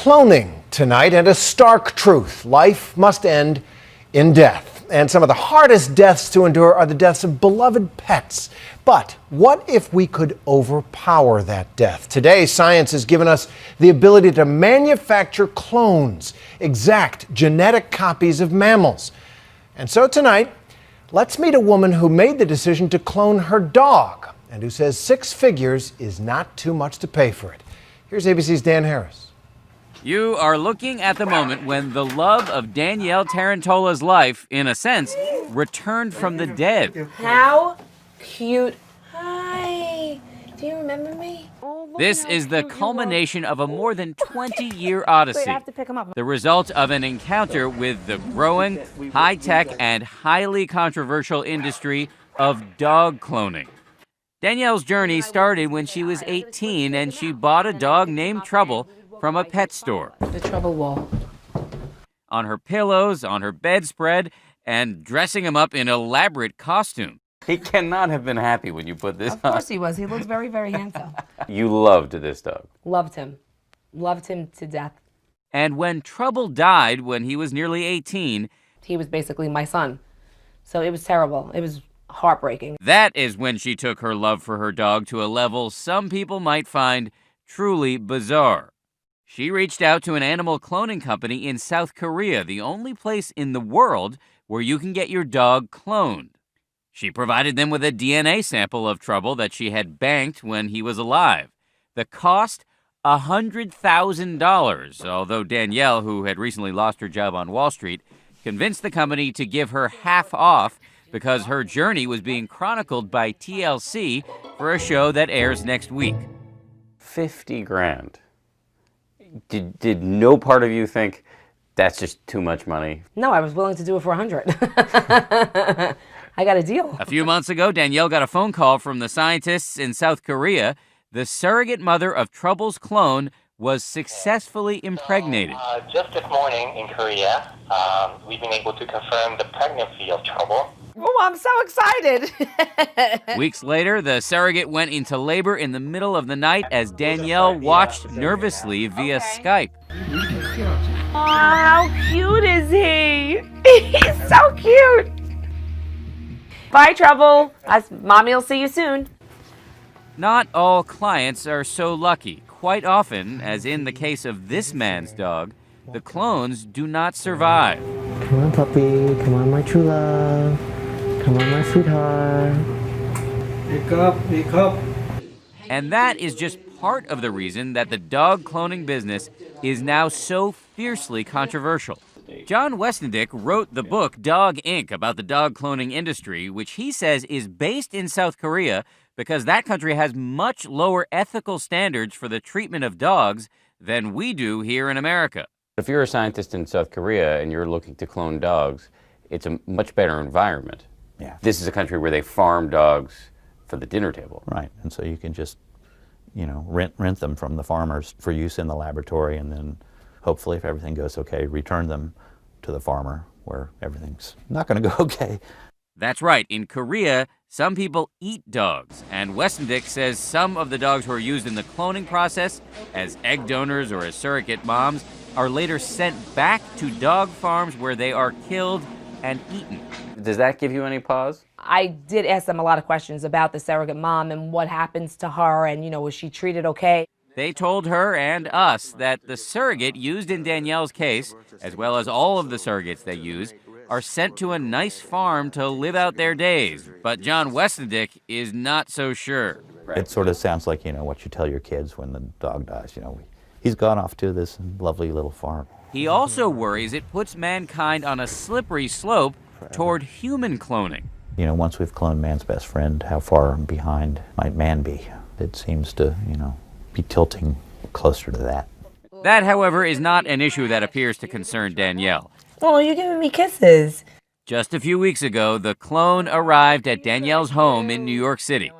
cloning tonight, and a stark truth. Life must end in death. And some of the hardest deaths to endure are the deaths of beloved pets. But what if we could overpower that death? Today, science has given us the ability to manufacture clones, exact genetic copies of mammals. And so tonight, let's meet a woman who made the decision to clone her dog and who says 6 figures is not too much to pay for it. Here's ABC's Dan Harris. You are looking at the moment when the love of Danielle Tarantola's life, in a sense, returned from the dead. How cute. Hi. Do you remember me? This is the culmination of a more than 20-year odyssey. The result of an encounter with the growing, high-tech, and highly controversial industry of dog cloning. Danielle's journey started when she was 18 and she bought a dog named Trouble from a pet store. The Trouble wall. On her pillows, on her bedspread, and dressing him up in elaborate costume. He cannot have been happy when you put this on. Of course he was. He looked very, very handsome. You loved this dog. Loved him. Loved him to death. And when Trouble died when he was nearly 18, he was basically my son. So it was terrible. It was heartbreaking. That is when she took her love for her dog to a level some people might find truly bizarre. She reached out to an animal cloning company in South Korea, the only place in the world where you can get your dog cloned. She provided them with a DNA sample of Trouble that she had banked when he was alive. The cost, $100,000, although Danielle, who had recently lost her job on Wall Street, convinced the company to give her half off because her journey was being chronicled by TLC for a show that airs next week. 50 grand. Did no part of you think that's just too much money? No, I was willing to do it for 100. I got a deal. A few months ago, Danielle got a phone call from the scientists in South Korea. The surrogate mother of Trouble's clone was successfully impregnated. Just this morning in Korea, we've been able to confirm the pregnancy of Trouble. Oh, I'm so excited. Weeks later, the surrogate went into labor in the middle of the night as Danielle watched nervously via Skype. Oh, how cute is he? He's so cute. Bye, Trouble. Mommy will see you soon. Not all clients are so lucky. Quite often, as in the case of this man's dog, the clones do not survive. Come on, puppy. Come on, my true love. Come on, my sweetheart. Wake up, wake up. And that is just part of the reason that the dog cloning business is now so fiercely controversial. John Westendick wrote the book Dog Inc. about the dog cloning industry, which he says is based in South Korea because that country has much lower ethical standards for the treatment of dogs than we do here in America. If you're a scientist in South Korea and you're looking to clone dogs, it's a much better environment. Yeah. This is a country where they farm dogs for the dinner table. Right, and so you can just, rent them from the farmers for use in the laboratory, and then hopefully, if everything goes okay, return them to the farmer where everything's not going to go okay. That's right. In Korea, some people eat dogs, and Westendick says some of the dogs who are used in the cloning process as egg donors or as surrogate moms are later sent back to dog farms where they are killed and eaten. Does that give you any pause? I did ask them a lot of questions about the surrogate mom and what happens to her and, was she treated okay? They told her and us that the surrogate used in Danielle's case, as well as all of the surrogates they use, are sent to a nice farm to live out their days. But John Westendick is not so sure. It sort of sounds like, what you tell your kids when the dog dies. He's gone off to this lovely little farm. He also worries it puts mankind on a slippery slope toward human cloning. Once we've cloned man's best friend, how far behind might man be? It seems to, be tilting closer to that. That, however, is not an issue that appears to concern Danielle. Oh, you're giving me kisses. Just a few weeks ago, the clone arrived at Danielle's home in New York City.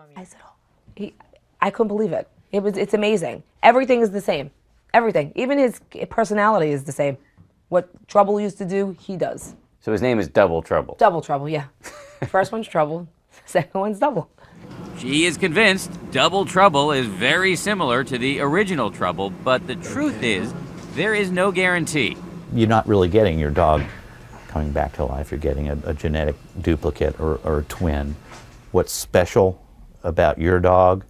I couldn't believe it. It's amazing. Everything is the same. Everything. Even his personality is the same. What Trouble used to do, he does. So his name is Double Trouble. Double Trouble, yeah. First one's Trouble. Second one's Double. She is convinced Double Trouble is very similar to the original Trouble, but the truth is, there is no guarantee. You're not really getting your dog coming back to life. You're getting a genetic duplicate or a twin. What's special about your dog,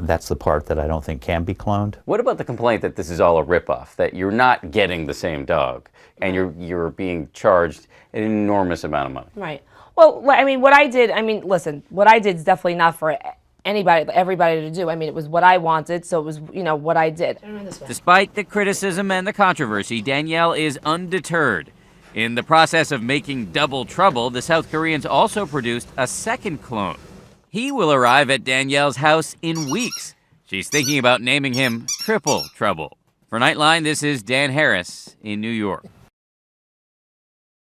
that's the part that I don't think can be cloned. What about the complaint that this is all a ripoff, that you're not getting the same dog, and you're being charged an enormous amount of money? Right. Well, I mean, what I did, listen, what I did is definitely not for everybody to do. I mean, it was what I wanted, so it was, what I did. Despite the criticism and the controversy, Danielle is undeterred. In the process of making double trouble, the South Koreans also produced a second clone. He will arrive at Danielle's house in weeks. She's thinking about naming him Triple Trouble. For Nightline, this is Dan Harris in New York.